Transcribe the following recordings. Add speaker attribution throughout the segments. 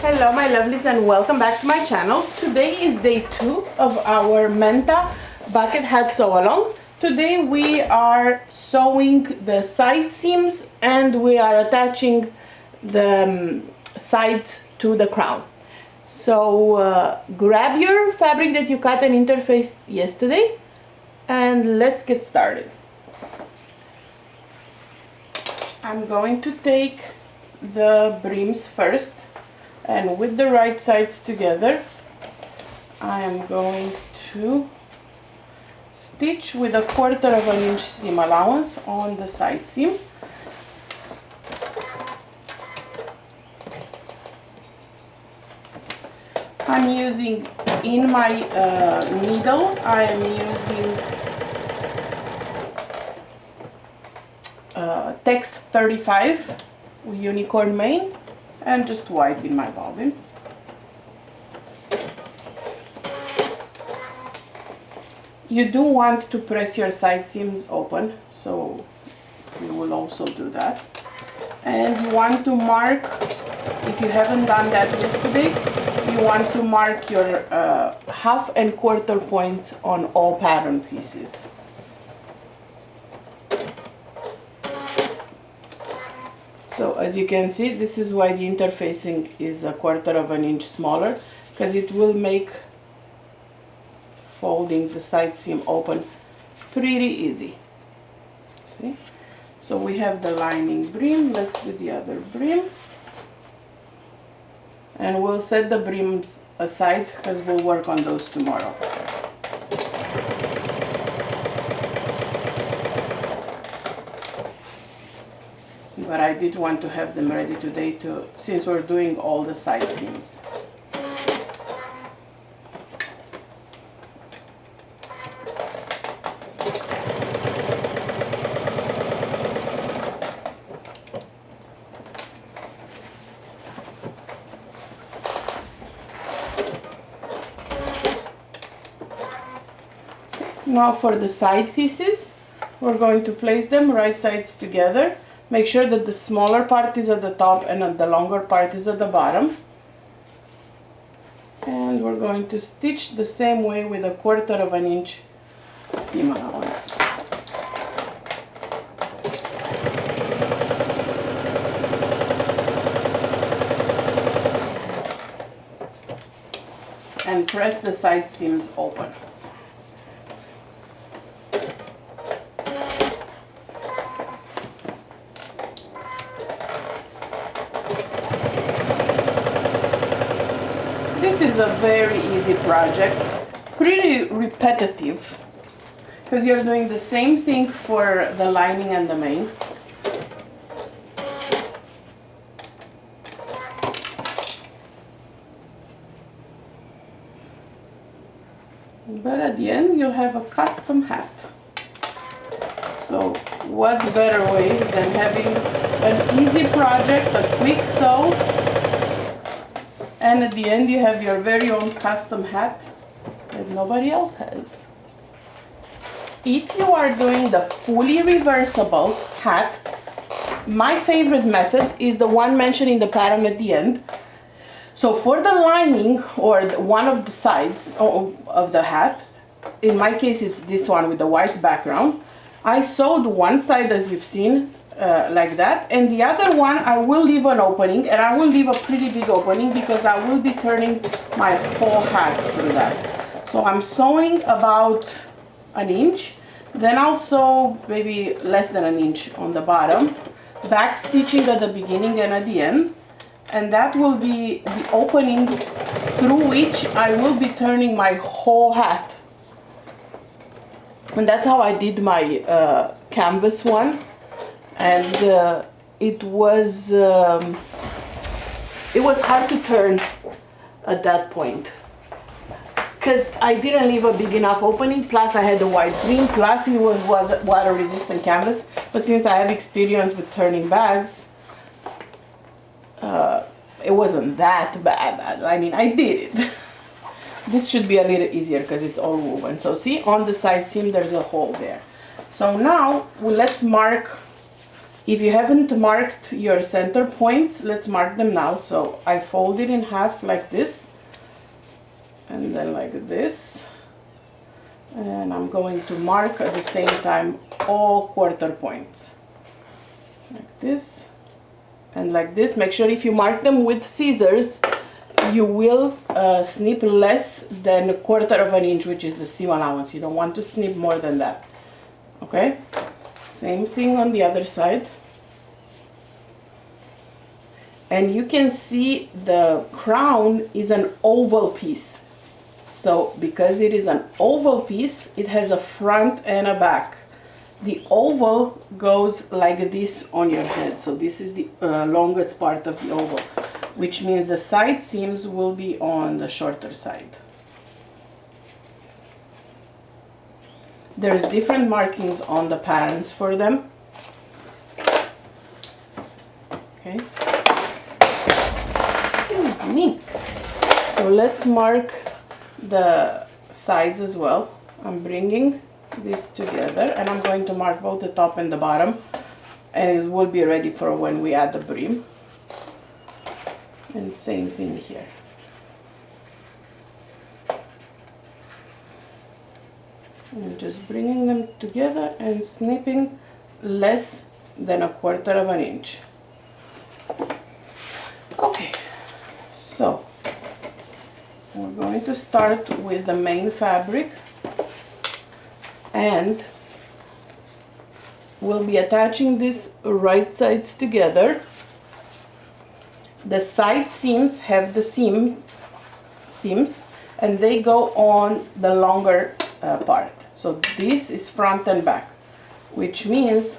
Speaker 1: Hello my lovelies and welcome back to my channel. Today is day 2 of our Menta Bucket Hat sew along. Today we are sewing the side seams and we are attaching the sides to the crown. So grab your fabric that you cut and interfaced yesterday and let's get started. I'm going to take the brims first, and with the right sides together I am going to stitch with 1/4 inch seam allowance on the side seam. I'm using in my needle, I am using text 35 unicorn main and just white in my bobbin. You do want to press your side seams open, so we will also do that. And you want to mark, if you haven't done that yesterday, you want to mark your 1/2 and 1/4 points on all pattern pieces. So as you can see, this is why the interfacing is 1/4 inch smaller, because it will make folding the side seam open pretty easy. Okay? So we have the lining brim. Let's do the other brim. And we'll set the brims aside because we'll work on those tomorrow. But I did want to have them ready today since we're doing all the side seams. Now for the side pieces, we're going to place them right sides together. Make sure that the smaller part is at the top and the longer part is at the bottom. And we're going to stitch the same way with 1/4 inch seam allowance. And press the side seams open. This is a very easy project, pretty repetitive, because you're doing the same thing for the lining and the main. But at the end you'll have a custom hat. So what better way than having an easy project, a quick sew, and at the end you have your very own custom hat that nobody else has. If you are doing the fully reversible hat, my favorite method is the one mentioned in the pattern at the end. So for the lining or one of the sides of the hat, in my case it's this one with the white background, I sewed one side as you've seen like that, and the other one I will leave an opening, and I will leave a pretty big opening because I will be turning my whole hat through that. So I'm sewing about 1 inch, then I'll sew maybe less than 1 inch on the bottom, back stitching at the beginning and at the end, and that will be the opening through which I will be turning my whole hat. And that's how I did my canvas one. And it was hard to turn at that point because I didn't leave a big enough opening, plus I had the white green, plus it was water resistant canvas. But since I have experience with turning bags, it wasn't that bad. I mean, I did it. This should be a little easier because it's all woven. So see, on the side seam there's a hole there. So now let's mark If you haven't marked your center points, let's mark them now. So I fold it in half like this, and then like this. And I'm going to mark at the same time all quarter points. Like this and like this. Make sure if you mark them with scissors, you will snip less than 1/4 of an inch, which is the seam allowance. You don't want to snip more than that. Okay? Same thing on the other side. And you can see the crown is an oval piece. So because it is an oval piece, it has a front and a back. The oval goes like this on your head. So this is the longest part of the oval, which means the side seams will be on the shorter side. There's different markings on the patterns for them. Okay. Excuse me. So let's mark the sides as well. I'm bringing this together and I'm going to mark both the top and the bottom, and it will be ready for when we add the brim. And same thing here. And just bringing them together and snipping less than 1/4 of an inch. Okay, so we're going to start with the main fabric, and we'll be attaching these right sides together. The side seams have the seams, and they go on the longer part. So this is front and back, which means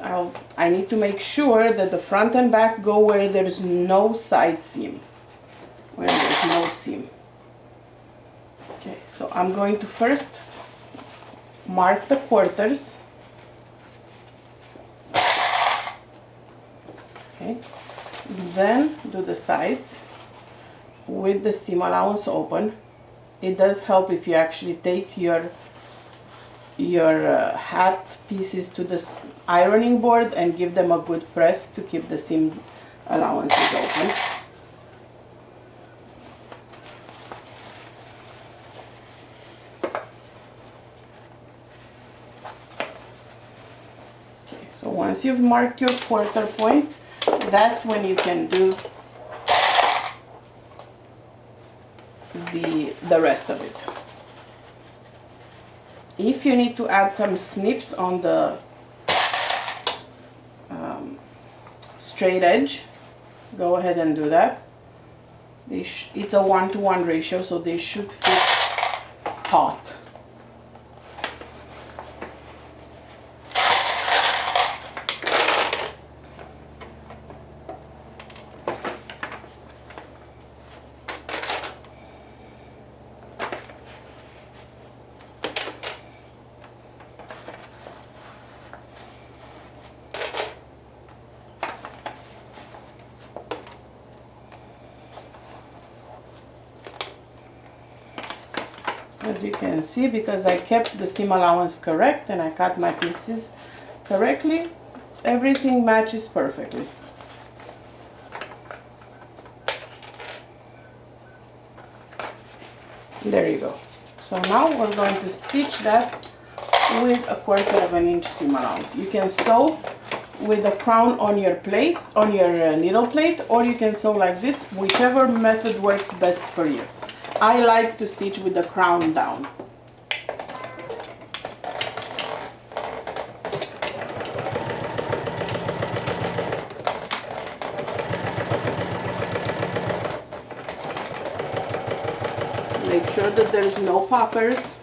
Speaker 1: I need to make sure that the front and back go where there's no side seam, where there's no seam. Okay, so I'm going to first mark the quarters. Okay, then do the sides with the seam allowance open. It does help if you actually take your hat pieces to the ironing board and give them a good press to keep the seam allowances open. Okay, so once you've marked your quarter points, that's when you can do the rest of it. If you need to add some snips on the straight edge, go ahead and do that. It's a 1-to-1 ratio, so they should fit taut. As you can see, because I kept the seam allowance correct and I cut my pieces correctly, everything matches perfectly. There you go. So now we're going to stitch that with a 1/4 of an inch seam allowance. You can sew with the crown on your plate, on your needle plate, or you can sew like this, whichever method works best for you. I like to stitch with the crown down. Make sure that there's no poppers.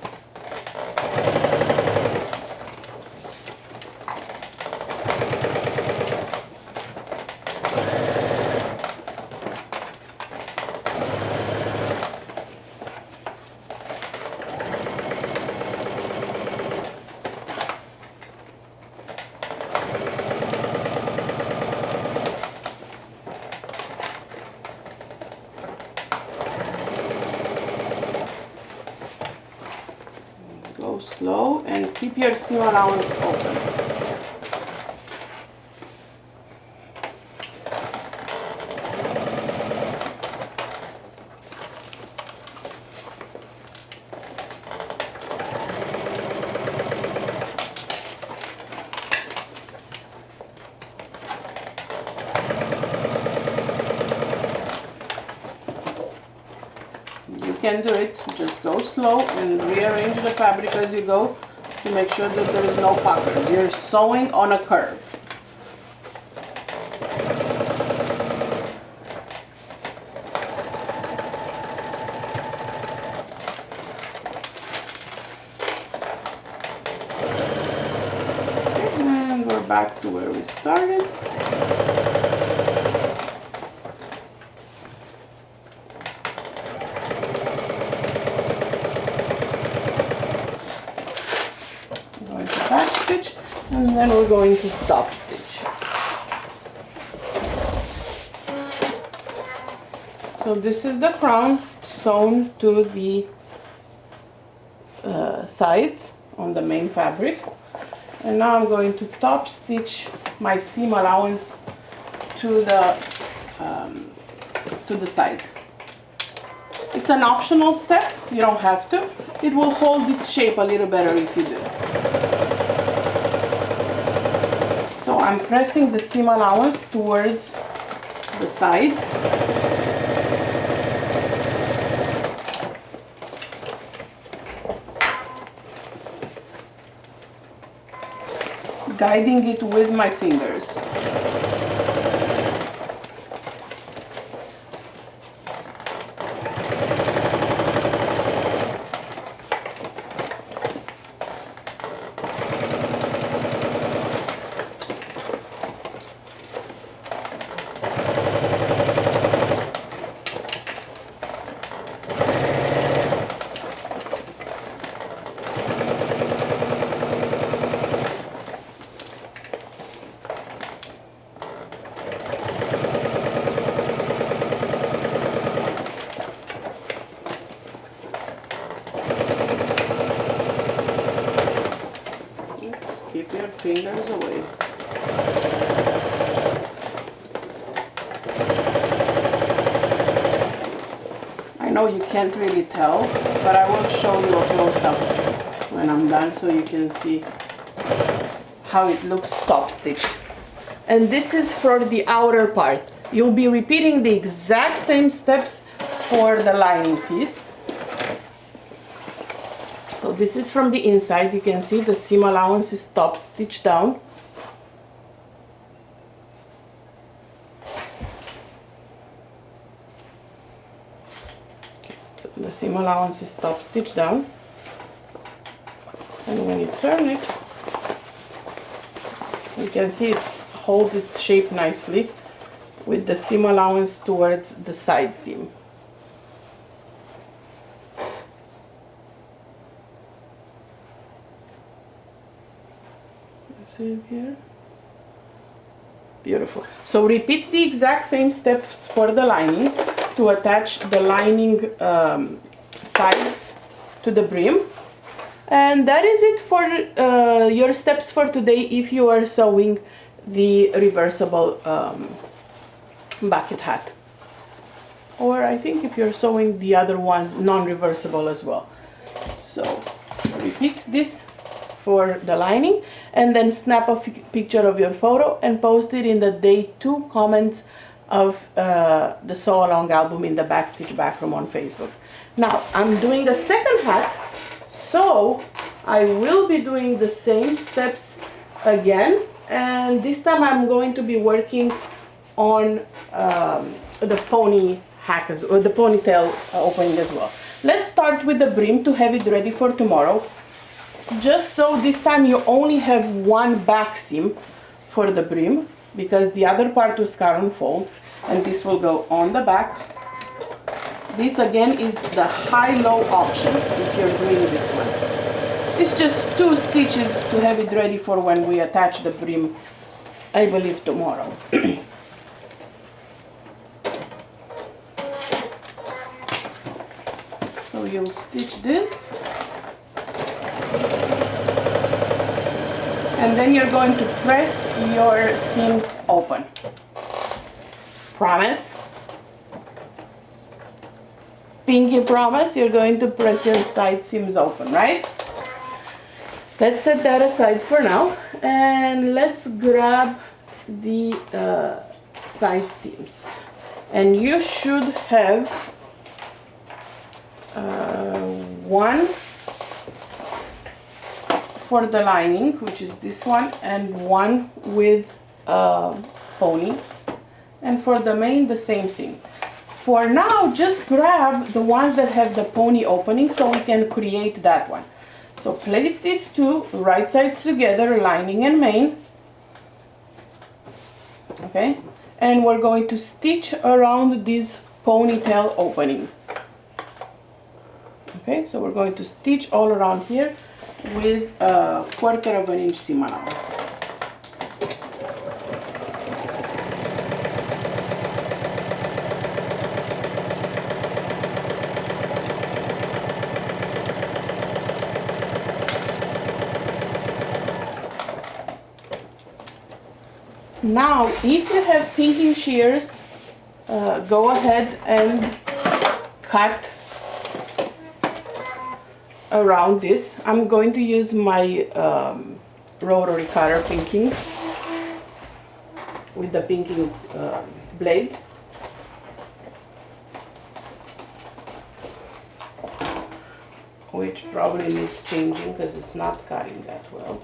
Speaker 1: Go slow and keep your seam allowance open. can do it, just go slow and rearrange the fabric as you go to make sure that there is no puckers. You're sewing on a curve. And we're back to where we started. And then we're going to top stitch. So this is the crown sewn to the sides on the main fabric. And now I'm going to top stitch my seam allowance to the side. It's an optional step, you don't have to. It will hold its shape a little better if you do. So I'm pressing the seam allowance towards the side. Guiding it with my fingers. Keep your fingers away. I know you can't really tell, but I will show you a close-up when I'm done so you can see how it looks top stitched. And this is for the outer part. You'll be repeating the exact same steps for the lining piece. So this is from the inside. You can see the seam allowance is top stitched down. Okay, so the seam allowance is top stitched down. And when you turn it, you can see it holds its shape nicely with the seam allowance towards the side seam. See here? Beautiful. So repeat the exact same steps for the lining to attach the lining sides to the brim. And that is it for your steps for today if you are sewing the reversible bucket hat. Or I think if you're sewing the other ones non-reversible as well. So repeat this for the lining and then snap a picture of your photo and post it in the day 2 comments of the sew along album in the Backstitch Backroom on Facebook. Now I'm doing a second hat, so I will be doing the same steps again, and this time I'm going to be working on the pony hack or the ponytail opening as well. Let's start with the brim to have it ready for tomorrow. Just so this time you only have one back seam for the brim because the other part was cut on fold, and this will go on the back. This again is the high-low option if you're doing this one. It's just 2 stitches to have it ready for when we attach the brim, I believe tomorrow. So you'll stitch this. And then you're going to press your seams open. Promise? Pinky promise you're going to press your side seams open, right? Let's set that aside for now and let's grab the side seams. And you should have one for the lining, which is this one, and one with pony, and for the mane the same thing. For now, just grab the ones that have the pony opening so we can create that one. So place these two right sides together, lining and mane. Okay, and we're going to stitch around this ponytail opening. Okay, so we're going to stitch all around here with a 1/4 of an inch seam allowance. Now, if you have pinking shears, go ahead and cut around this. I'm going to use my rotary cutter pinking with the pinking blade. Which probably needs changing because it's not cutting that well.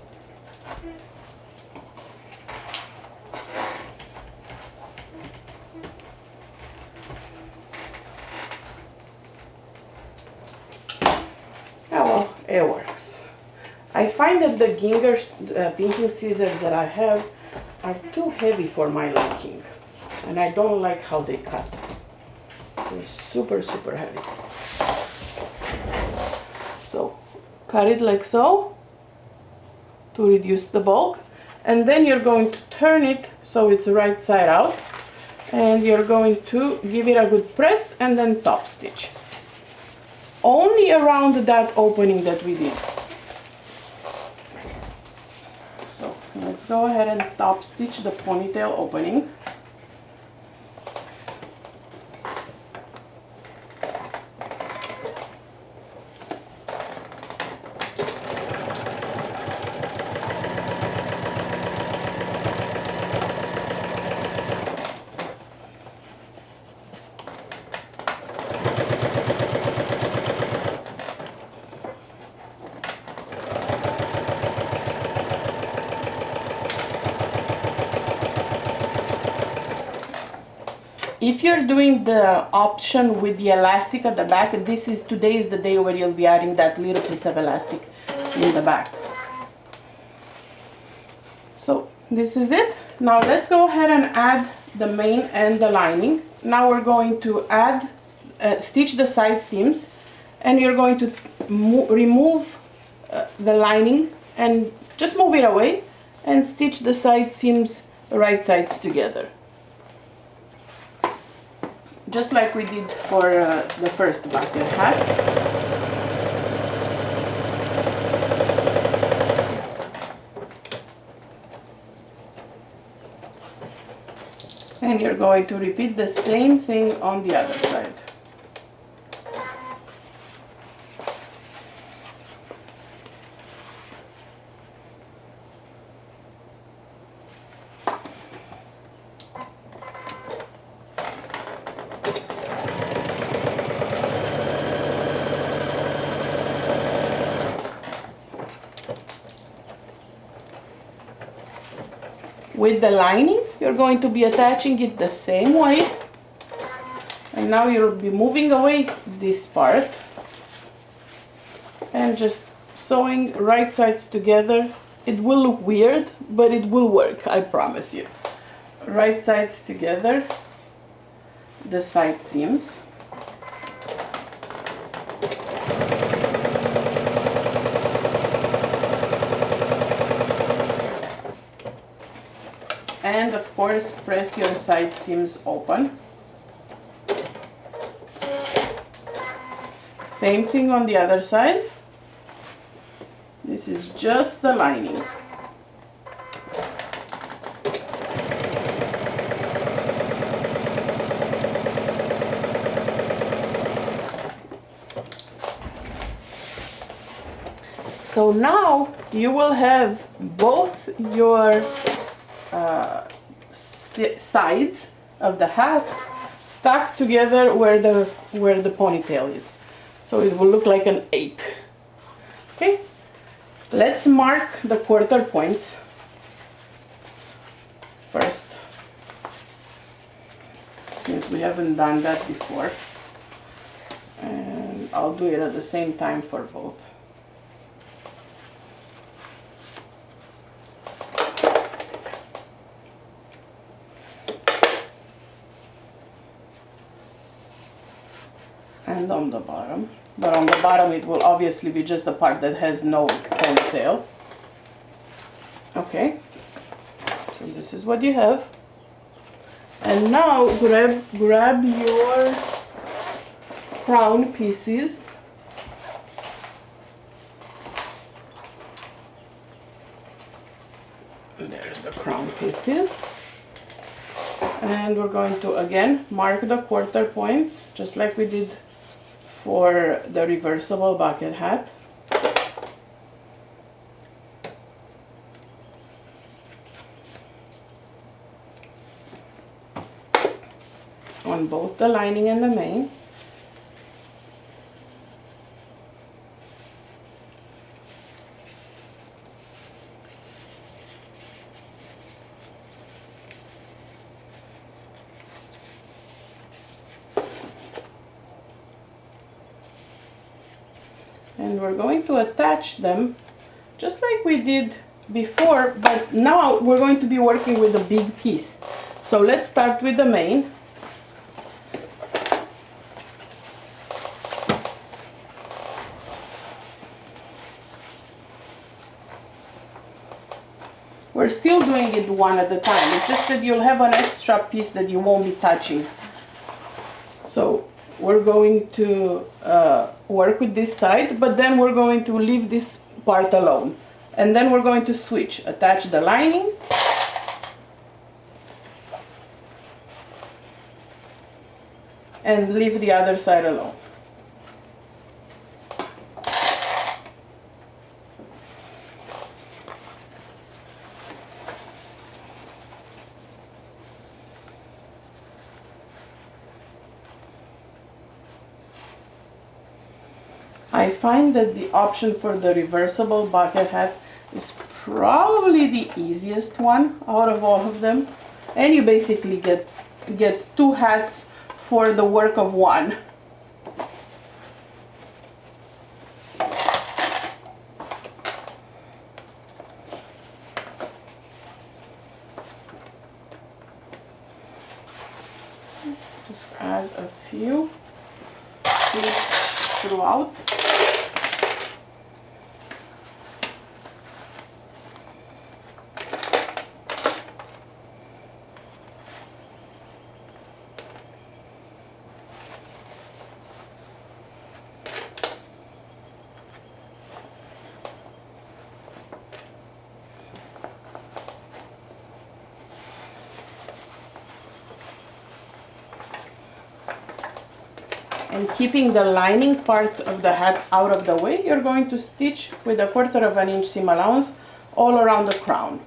Speaker 1: It works. I find that the Ginger pinking scissors that I have are too heavy for my liking, and I don't like how they cut. They're super heavy. So cut it like so to reduce the bulk, and then you're going to turn it so it's right side out, and you're going to give it a good press and then top stitch. Only around that opening that we did. So let's go ahead and top stitch the ponytail opening. If you're doing the option with the elastic at the back, today is the day where you'll be adding that little piece of elastic in the back. So this is it. Now let's go ahead and add the mane and the lining. Now we're going to add, stitch the side seams, and you're going to remove the lining and just move it away and stitch the side seams right sides together. Just like we did for the first bucket hat. And you're going to repeat the same thing on the other side. With the lining, you're going to be attaching it the same way, and now you'll be moving away this part and just sewing right sides together. It will look weird, but it will work, I promise you. Right sides together, the side seams. And of course, press your side seams open. Same thing on the other side. This is just the lining. So now you will have both your sides of the hat stuck together where the ponytail is. so it will look like an 8. Okay, let's mark the quarter points first, since we haven't done that before, and I'll do it at the same time for both. And on the bottom, but on the bottom it will obviously be just the part that has no ponytail. Okay, so this is what you have. And now grab your crown pieces there's the crown pieces, and we're going to again mark the quarter points just like we did for the reversible bucket hat. On both the lining and the mane. And we're going to attach them just like we did before, but now we're going to be working with a big piece. So let's start with the mane. We're still doing it one at a time. It's just that you'll have an extra piece that you won't be touching. So we're going to work with this side, but then we're going to leave this part alone. And then we're going to switch, attach the lining, and leave the other side alone. I find that the option for the reversible bucket hat is probably the easiest one out of all of them, and you basically get two hats for the work of one. Just add a few clips throughout. And keeping the lining part of the hat out of the way, you're going to stitch with 1/4 of an inch seam allowance all around the crown.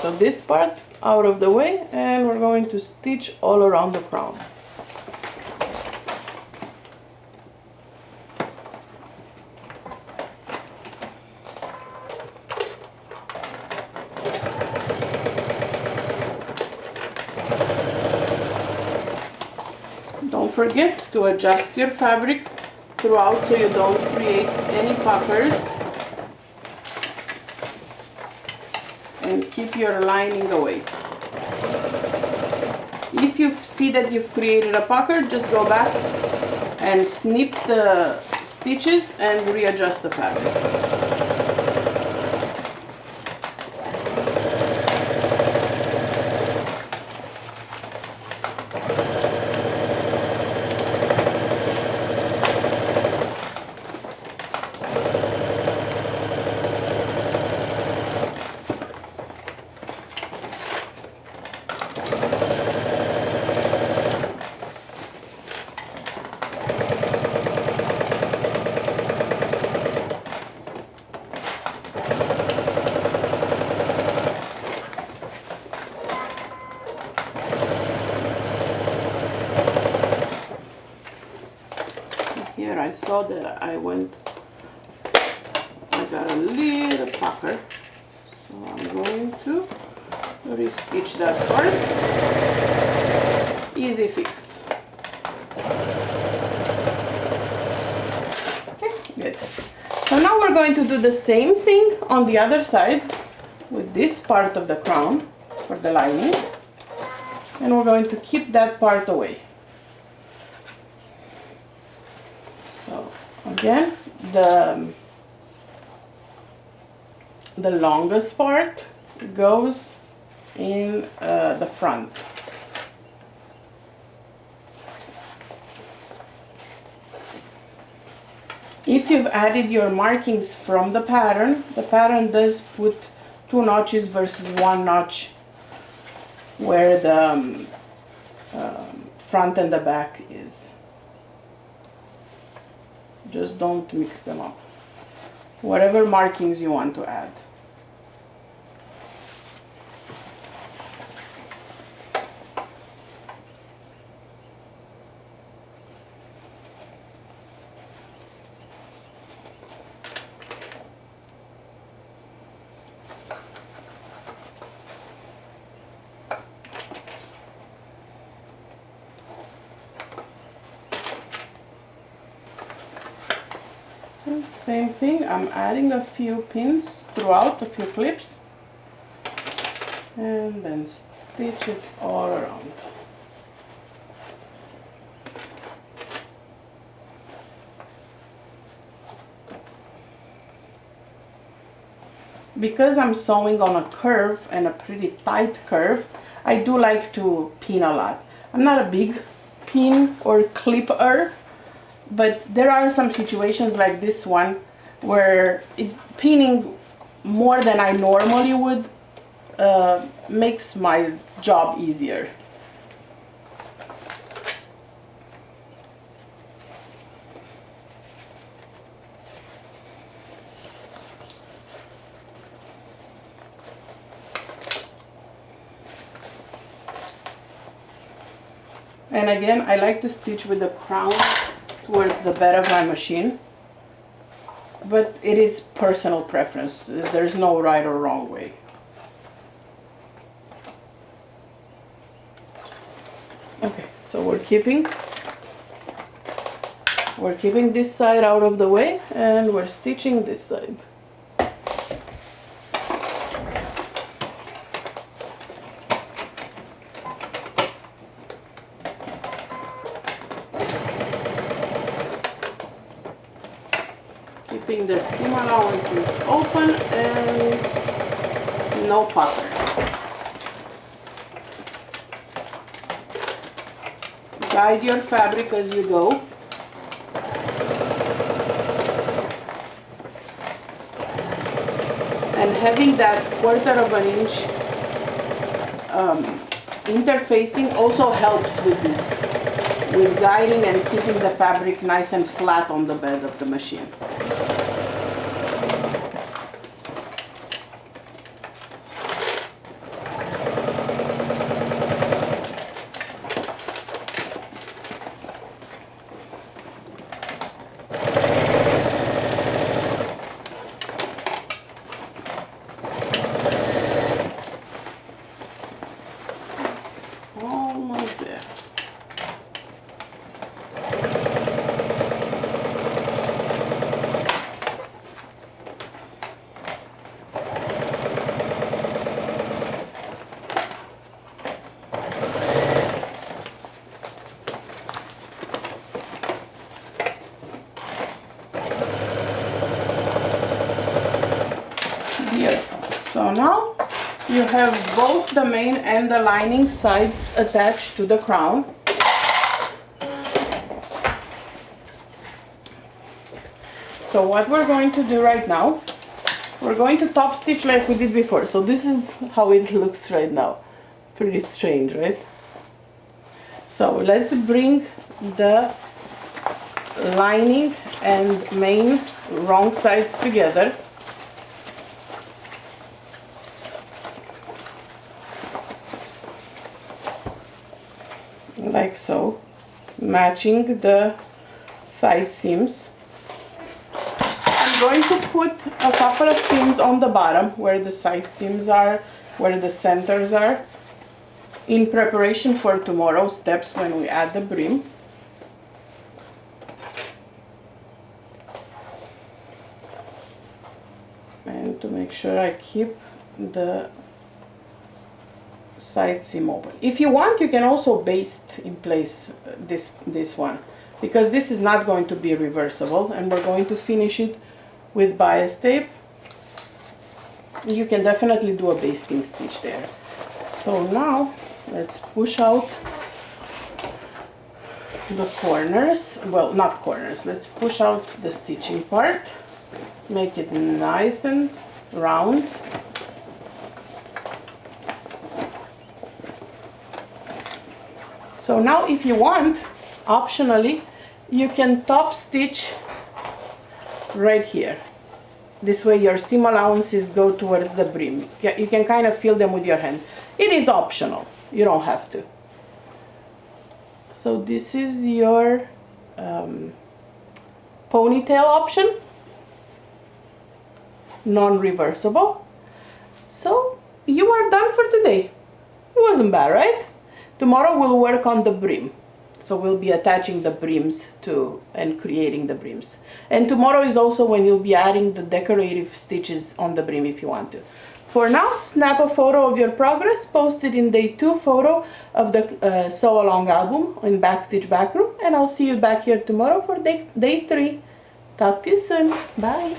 Speaker 1: So this part out of the way, and we're going to stitch all around the crown. Don't forget to adjust your fabric throughout so you don't create any puckers. And keep your lining away. If you see that you've created a pucker, just go back and snip the stitches and readjust the fabric. I saw that I got a little pucker, so I'm going to re-stitch that part. Easy fix. Okay, good. So now we're going to do the same thing on the other side with this part of the crown for the lining, and we're going to keep that part away. So again, the longest part goes in the front. If you've added your markings from the pattern does put 2 notches versus 1 notch where the front and the back is. Just don't mix them up. Whatever markings you want to add. Same thing, I'm adding a few pins throughout, a few clips, and then stitch it all around. Because I'm sewing on a curve and a pretty tight curve, I do like to pin a lot. I'm not a big pin or clipper, but there are some situations like this one where pinning more than I normally would makes my job easier. And again, I like to stitch with the crown towards the bed of my machine, but it is personal preference. There's no right or wrong way. Okay, so we're keeping this side out of the way, and we're stitching this side. Keeping the seam allowances open and no puckers. Guide your fabric as you go. And having that 1/4 of an inch interfacing also helps with this, with guiding and keeping the fabric nice and flat on the bed of the machine. Almost there. Beautiful. So now you have both the main and the lining sides attached to the crown. So what we're going to do right now, we're going to top stitch like we did before. So this is how it looks right now. Pretty strange, right? So let's bring the lining and main wrong sides together. Like so, matching the side seams. I'm going to put a couple of pins on the bottom where the side seams are, where the centers are, in preparation for tomorrow's steps when we add the brim. And to make sure I keep the side seam open. If you want, you can also baste in place this one, because this is not going to be reversible, and we're going to finish it with bias tape. You can definitely do a basting stitch there. So now let's push out the corners, well, not corners, let's push out the stitching part, make it nice and round. So now if you want, optionally, you can top stitch right here. This way your seam allowances go towards the brim. You can kind of feel them with your hand. It is optional, you don't have to. So this is your ponytail option, non-reversible. So you are done for today. It wasn't bad, right? Tomorrow we'll work on the brim. So we'll be attaching the brims to and creating the brims. And tomorrow is also when you'll be adding the decorative stitches on the brim if you want to. For now, snap a photo of your progress, post it in day 2 photo of the sew along album in Backstitch Backroom, and I'll see you back here tomorrow for day 3. Talk to you soon. Bye.